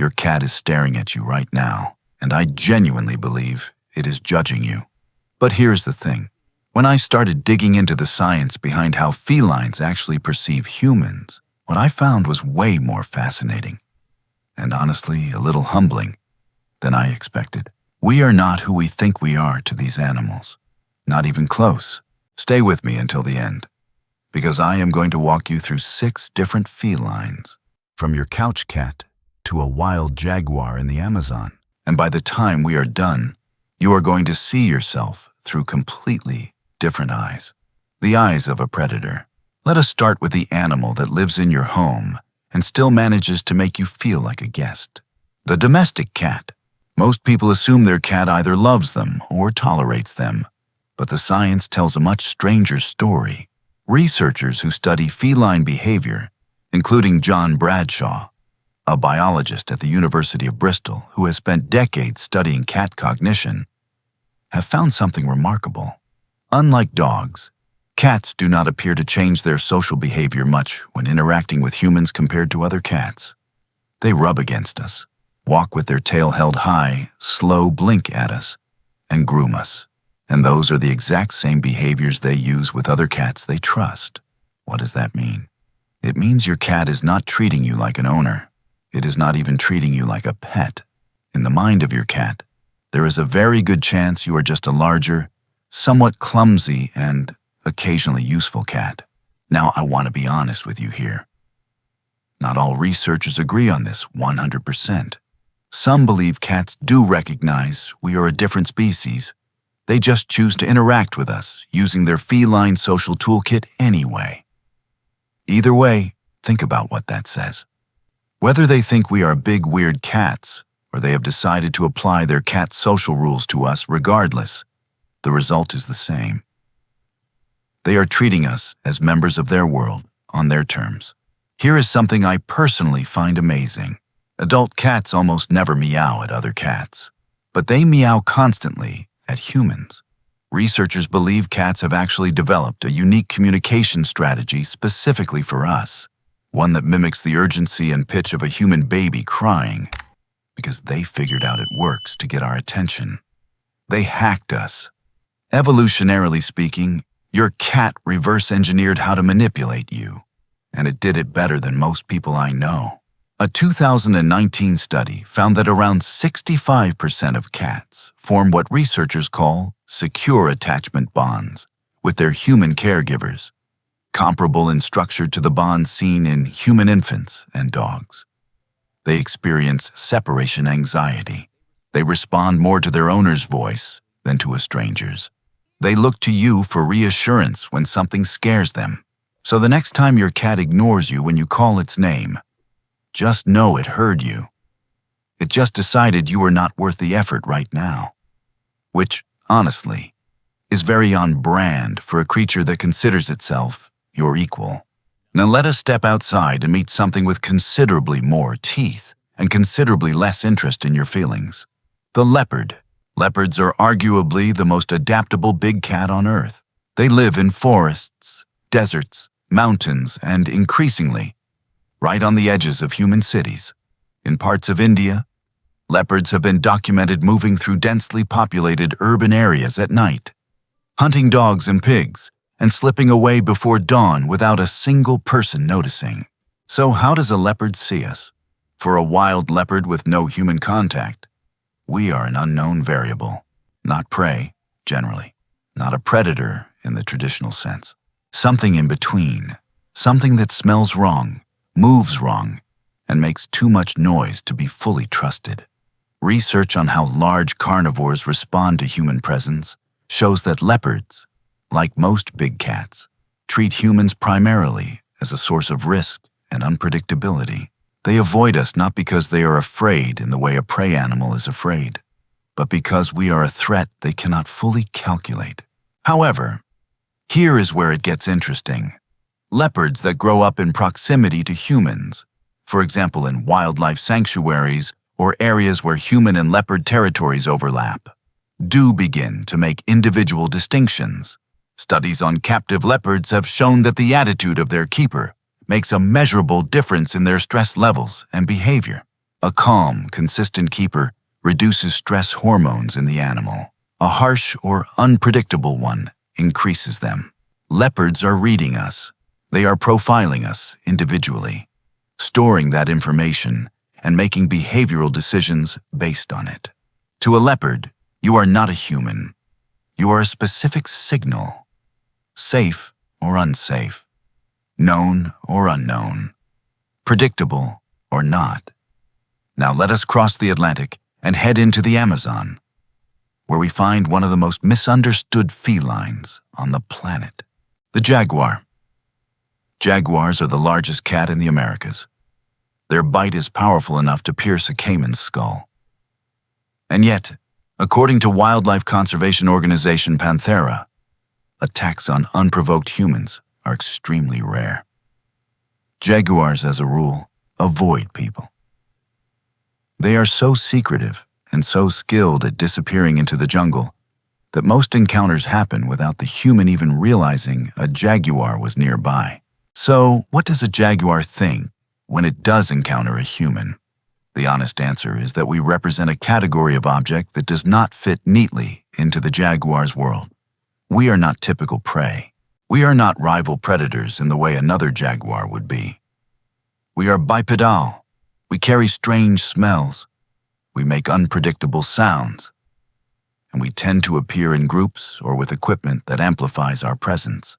Your cat is staring at you right now, and I genuinely believe it is judging you. But here's the thing. When I started digging into the science behind how felines actually perceive humans, what I found was way more fascinating, and honestly, a little humbling than I expected. We are not who we think we are to these animals. Not even close. Stay with me until the end, because I am going to walk you through 6 different felines, from your couch cat to a wild jaguar in the Amazon. And by the time we are done, you are going to see yourself through completely different eyes. The eyes of a predator. Let us start with the animal that lives in your home and still manages to make you feel like a guest. The domestic cat. Most people assume their cat either loves them or tolerates them, but the science tells a much stranger story. Researchers who study feline behavior, including John Bradshaw, a biologist at the University of Bristol who has spent decades studying cat cognition, have found something remarkable. Unlike dogs, cats do not appear to change their social behavior much when interacting with humans compared to other cats. They rub against us, walk with their tail held high, slow blink at us, and groom us. And those are the exact same behaviors they use with other cats they trust. What does that mean? It means your cat is not treating you like an owner. It is not even treating you like a pet. In the mind of your cat, there is a very good chance you are just a larger, somewhat clumsy, and occasionally useful cat. Now, I want to be honest with you here. Not all researchers agree on this 100%. Some believe cats do recognize we are a different species. They just choose to interact with us using their feline social toolkit anyway. Either way, think about what that says. Whether they think we are big weird cats or they have decided to apply their cat social rules to us regardless, the result is the same. They are treating us as members of their world on their terms. Here is something I personally find amazing. Adult cats almost never meow at other cats, but they meow constantly at humans. Researchers believe cats have actually developed a unique communication strategy specifically for us, one that mimics the urgency and pitch of a human baby crying, because they figured out it works to get our attention. They hacked us. Evolutionarily speaking, your cat reverse-engineered how to manipulate you, and it did it better than most people I know. A 2019 study found that around 65% of cats form what researchers call secure attachment bonds with their human caregivers, comparable in structure to the bonds seen in human infants and dogs. They experience separation anxiety. They respond more to their owner's voice than to a stranger's. They look to you for reassurance when something scares them. So the next time your cat ignores you when you call its name, just know it heard you. It just decided you were not worth the effort right now. Which, honestly, is very on brand for a creature that considers itself your equal. Now let us step outside and meet something with considerably more teeth and considerably less interest in your feelings. The leopard. Leopards are arguably the most adaptable big cat on Earth. They live in forests, deserts, mountains, and increasingly, right on the edges of human cities. In parts of India, leopards have been documented moving through densely populated urban areas at night, hunting dogs and pigs, and slipping away before dawn without a single person noticing. So how does a leopard see us? For a wild leopard with no human contact, we are an unknown variable, not prey, generally, not a predator in the traditional sense. Something in between, something that smells wrong, moves wrong, and makes too much noise to be fully trusted. Research on how large carnivores respond to human presence shows that leopards, like most big cats, treat humans primarily as a source of risk and unpredictability. They avoid us not because they are afraid in the way a prey animal is afraid, but because we are a threat they cannot fully calculate. However, here is where it gets interesting. Leopards that grow up in proximity to humans, for example in wildlife sanctuaries or areas where human and leopard territories overlap, do begin to make individual distinctions. Studies on captive leopards have shown that the attitude of their keeper makes a measurable difference in their stress levels and behavior. A calm, consistent keeper reduces stress hormones in the animal. A harsh or unpredictable one increases them. Leopards are reading us. They are profiling us individually, storing that information and making behavioral decisions based on it. To a leopard, you are not a human. You are a specific signal, safe or unsafe, known or unknown, predictable or not. Now let us cross the Atlantic and head into the Amazon, where we find one of the most misunderstood felines on the planet, the jaguar. Jaguars are the largest cat in the Americas. Their bite is powerful enough to pierce a caiman's skull. And yet, according to wildlife conservation organization Panthera, attacks on unprovoked humans are extremely rare. Jaguars, as a rule, avoid people. They are so secretive and so skilled at disappearing into the jungle that most encounters happen without the human even realizing a jaguar was nearby. So, what does a jaguar think when it does encounter a human? The honest answer is that we represent a category of object that does not fit neatly into the jaguar's world. We are not typical prey. We are not rival predators in the way another jaguar would be. We are bipedal. We carry strange smells. We make unpredictable sounds. And we tend to appear in groups or with equipment that amplifies our presence.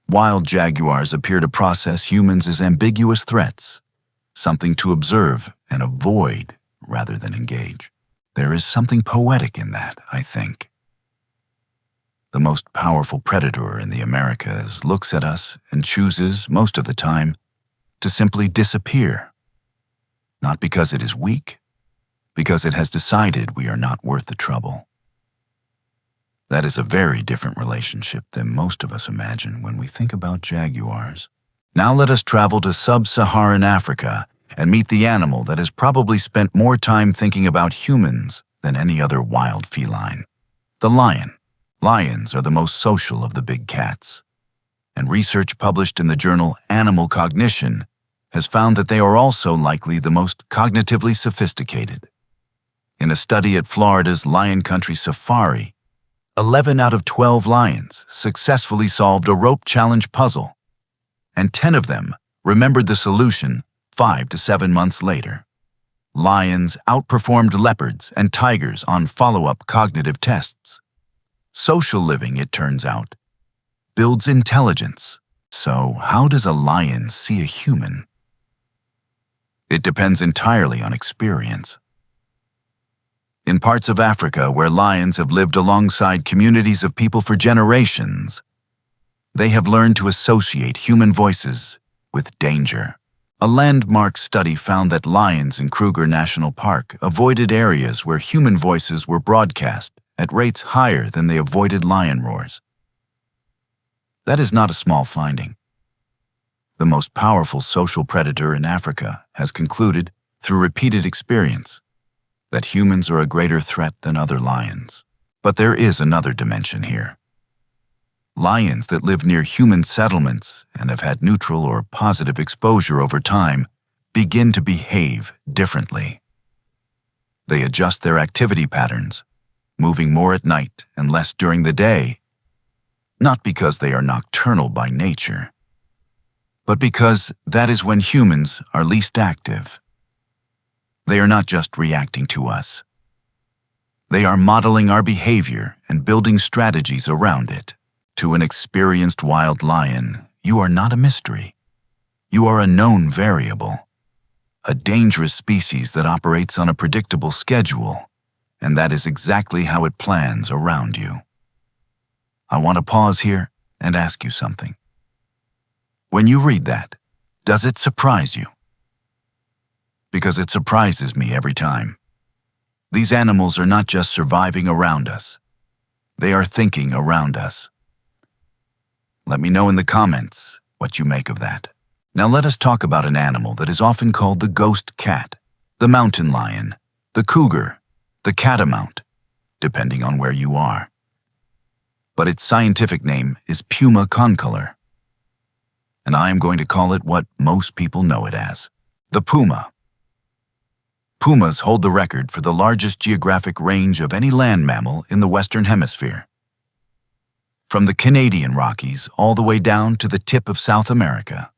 Wild jaguars appear to process humans as ambiguous threats, something to observe and avoid rather than engage. There is something poetic in that, I think. The most powerful predator in the Americas looks at us and chooses, most of the time, to simply disappear. Not because it is weak, because it has decided we are not worth the trouble. That is a very different relationship than most of us imagine when we think about jaguars. Now let us travel to sub-Saharan Africa and meet the animal that has probably spent more time thinking about humans than any other wild feline, the lion. Lions are the most social of the big cats, and research published in the journal Animal Cognition has found that they are also likely the most cognitively sophisticated. In a study at Florida's Lion Country Safari, 11 out of 12 lions successfully solved a rope challenge puzzle, and 10 of them remembered the solution 5 to 7 months later. Lions outperformed leopards and tigers on follow-up cognitive tests. Social living, it turns out, builds intelligence. So how does a lion see a human? It depends entirely on experience. In parts of Africa where lions have lived alongside communities of people for generations, they have learned to associate human voices with danger. A landmark study found that lions in Kruger National Park avoided areas where human voices were broadcast at rates higher than they avoided lion roars. That is not a small finding. The most powerful social predator in Africa has concluded, through repeated experience, that humans are a greater threat than other lions. But there is another dimension here. Lions that live near human settlements and have had neutral or positive exposure over time begin to behave differently. They adjust their activity patterns, moving more at night and less during the day, not because they are nocturnal by nature, but because that is when humans are least active. They are not just reacting to us. They are modeling our behavior and building strategies around it. To an experienced wild lion, you are not a mystery. You are a known variable, a dangerous species that operates on a predictable schedule, and that is exactly how it plans around you. I want to pause here and ask you something. When you read that, does it surprise you? Because it surprises me every time. These animals are not just surviving around us. They are thinking around us. Let me know in the comments what you make of that. Now let us talk about an animal that is often called the ghost cat, the mountain lion, the cougar, the catamount, depending on where you are. But its scientific name is Puma concolor, and I am going to call it what most people know it as, the puma. Pumas hold the record for the largest geographic range of any land mammal in the Western Hemisphere. From the Canadian Rockies all the way down to the tip of South America.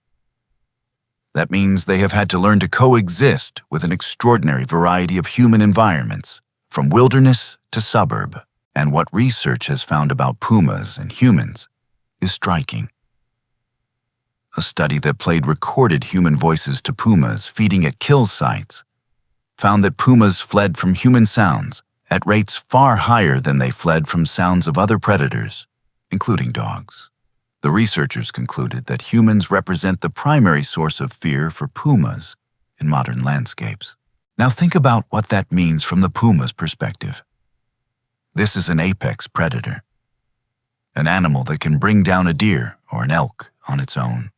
That means they have had to learn to coexist with an extraordinary variety of human environments, from wilderness to suburb. And what research has found about pumas and humans is striking. A study that played recorded human voices to pumas feeding at kill sites found that pumas fled from human sounds at rates far higher than they fled from sounds of other predators, including dogs. The researchers concluded that humans represent the primary source of fear for pumas in modern landscapes. Now think about what that means from the puma's perspective. This is an apex predator, an animal that can bring down a deer or an elk on its own.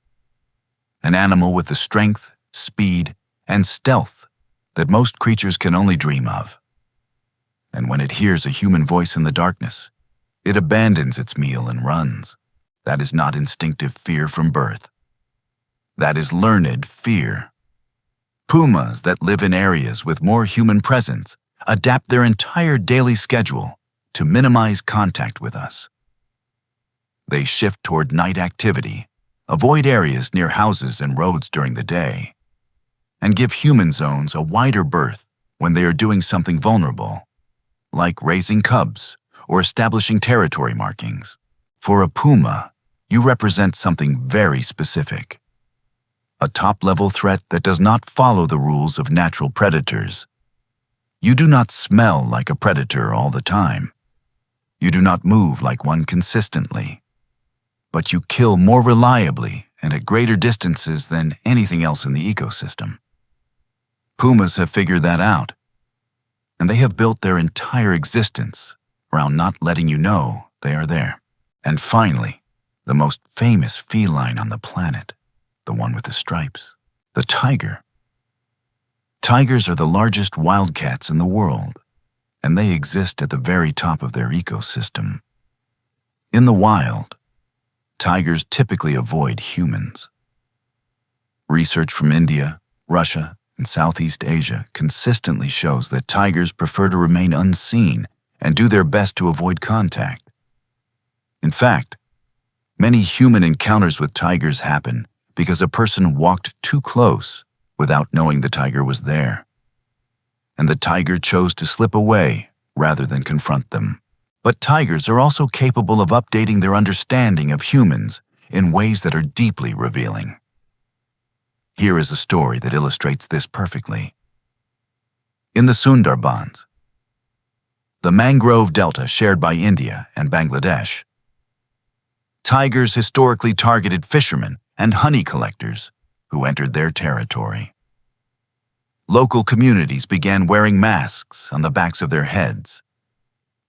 An animal with the strength, speed, and stealth that most creatures can only dream of. And when it hears a human voice in the darkness, it abandons its meal and runs. That is not instinctive fear from birth. That is learned fear. Pumas that live in areas with more human presence adapt their entire daily schedule to minimize contact with us. They shift toward night activity, avoid areas near houses and roads during the day, and give human zones a wider berth when they are doing something vulnerable, like raising cubs or establishing territory markings. For a puma, you represent something very specific. A top-level threat that does not follow the rules of natural predators. You do not smell like a predator all the time. You do not move like one consistently. But you kill more reliably and at greater distances than anything else in the ecosystem. Pumas have figured that out, and they have built their entire existence around not letting you know they are there. And finally, the most famous feline on the planet, the one with the stripes, the tiger. Tigers are the largest wildcats in the world, and they exist at the very top of their ecosystem. In the wild, tigers typically avoid humans. Research from India, Russia, and Southeast Asia consistently shows that tigers prefer to remain unseen and do their best to avoid contact. In fact, many human encounters with tigers happen because a person walked too close without knowing the tiger was there, and the tiger chose to slip away rather than confront them. But tigers are also capable of updating their understanding of humans in ways that are deeply revealing. Here is a story that illustrates this perfectly. In the Sundarbans, the mangrove delta shared by India and Bangladesh, tigers historically targeted fishermen and honey collectors who entered their territory. Local communities began wearing masks on the backs of their heads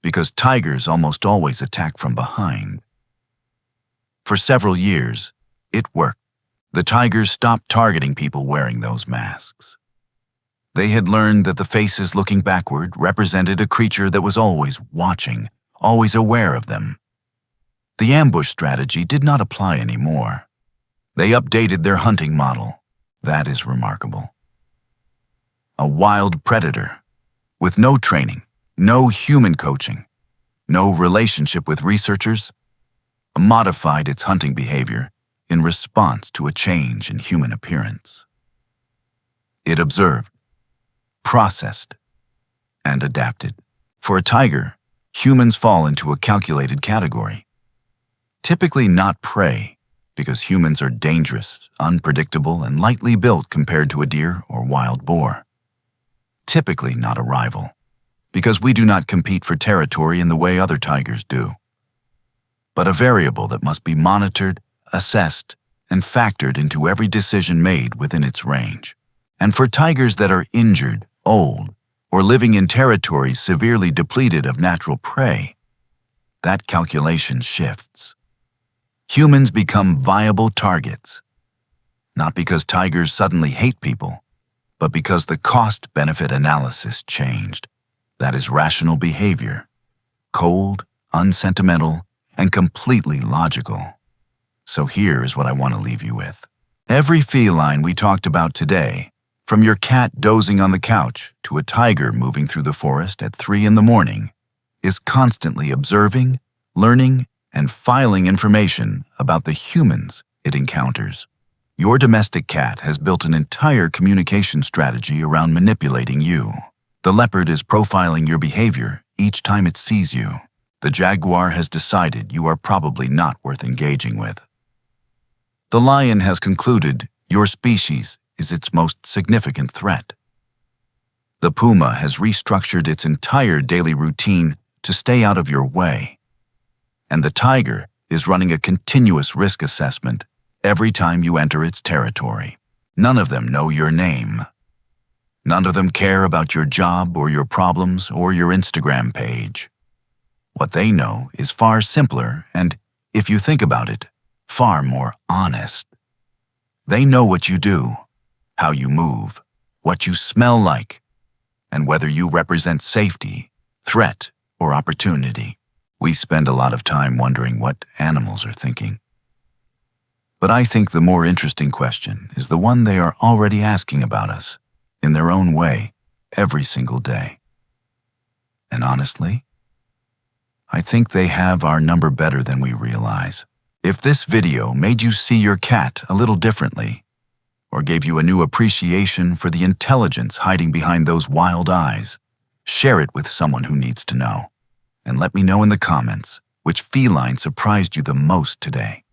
because tigers almost always attack from behind. For several years, it worked. The tigers stopped targeting people wearing those masks. They had learned that the faces looking backward represented a creature that was always watching, always aware of them. The ambush strategy did not apply anymore. They updated their hunting model. That is remarkable. A wild predator, with no training, no human coaching, no relationship with researchers, modified its hunting behavior in response to a change in human appearance. It observed, processed, and adapted. For a tiger, humans fall into a calculated category. Typically not prey, because humans are dangerous, unpredictable, and lightly built compared to a deer or wild boar. Typically not a rival, because we do not compete for territory in the way other tigers do. But a variable that must be monitored, assessed, and factored into every decision made within its range. And for tigers that are injured, old, or living in territories severely depleted of natural prey, that calculation shifts. Humans become viable targets, not because tigers suddenly hate people, but because the cost-benefit analysis changed. That is rational behavior, cold, unsentimental, and completely logical. So here is what I want to leave you with. Every feline we talked about today From your cat dozing on the couch to a tiger moving through the forest at 3 in the morning, is constantly observing, learning, and filing information about the humans it encounters. Your domestic cat has built an entire communication strategy around manipulating you. The leopard is profiling your behavior each time it sees you. The jaguar has decided you are probably not worth engaging with. The lion has concluded your species is its most significant threat. The puma has restructured its entire daily routine to stay out of your way. And the tiger is running a continuous risk assessment every time you enter its territory. None of them know your name. None of them care about your job or your problems or your Instagram page. What they know is far simpler and, if you think about it, far more honest. They know what you do, how you move, what you smell like, and whether you represent safety, threat, or opportunity. We spend a lot of time wondering what animals are thinking. But I think the more interesting question is the one they are already asking about us, in their own way, every single day. And honestly, I think they have our number better than we realize. If this video made you see your cat a little differently, or gave you a new appreciation for the intelligence hiding behind those wild eyes, share it with someone who needs to know. And let me know in the comments which feline surprised you the most today.